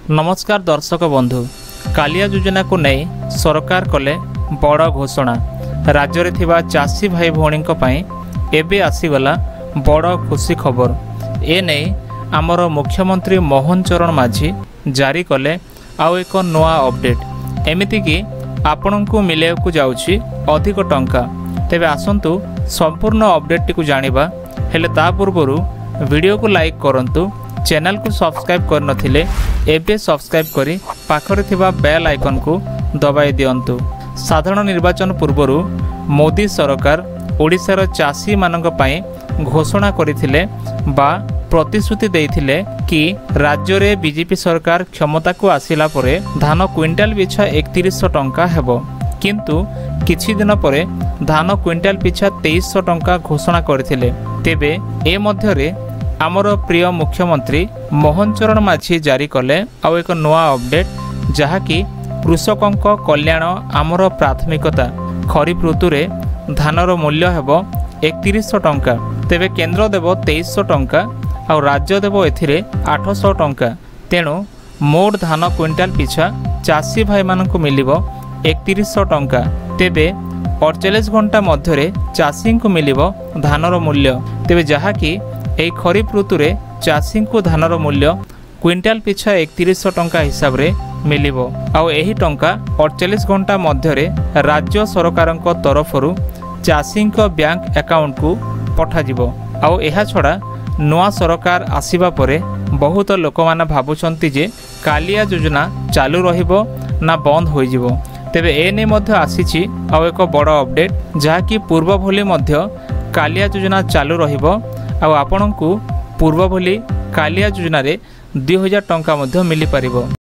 नमस्कार दर्शक बंधु, कालिया योजना को नहीं सरकार कले बड़ घोषणा। राज्य रे थिबा चाषी भाई भौणी एबे आसीगला बड़ खुशी खबर। ए नहीं आमर मुख्यमंत्री मोहन चरण माझी जारी कले आउ एक नवा अपडेट। एमिति कि आपण को मिले को जाउछि अधिक टंका। तेबे आसंतु संपूर्ण अपडेट टी को जानिबा। हेले ता पूर्वरु वीडियो को लाइक करंतु, चैनल को सब्सक्राइब कर नथिले एबे सब्सक्राइब करी पाखरे थिबा बेल आइकन को दबाई दियंतु। साधारण निर्वाचन पूर्वरु मोदी सरकार ओडिशार चाषी मानक पई घोषणा करिथिले बा प्रतिश्रुति देइथिले कि राज्य रे बीजेपी सरकार क्षमता को आसिला परे धान क्विंटाल पिछा 3100 टंका हेबो, किंतु किछि दिन परे धान क्विंटाल पिछा 2300 टंका घोषणा करथिले। तेबे ए मध्य रे आमर प्रिय मुख्यमंत्री मोहन चरण माझी जारी कले आउ एक नवा अपडेट, जहाँकि कृषकों कल्याण आमर प्राथमिकता। खरीफ ऋतु रे धानर मूल्य हेबो 3100 टंका। तेबे केंद्र देव 2300 टंका और राज्य देव एथिरे 800 टंका। तेणु मोट धान क्विंटाल पिछा चाषी भाई मानक मिलिबो 3100 टंका। तेबे 48 घंटा मध्य चाषी को मिलिबो धानर मूल्य। तेबे जहाँकि एई खरीफ ऋतु रे चाषी को धानर मूल्य क्विंटाल पिछा 3100 टंका हिसाब रे मिलिबो। आउ एही टंका 48 घंटा मध्य राज्य सरकार तरफरु चाषी बैंक अकाउंट को पठा जिवो। आउ एहा छड़ा नवा सरकार आसीबा परे बहुत लोक माने भाबुछंती जे कालिया योजना चालू रहिबो ना बंद होई जिवो। तेबे ए नै मध्य आसीछि आउ एक बड़ अपडेट, जहाँकि पूर्व भली मध्य कालिया योजना चालू रहिबो। आउ आपनकु पूर्व भली कालिया योजना रे 2000 टंका मध्य मिली पारिबो।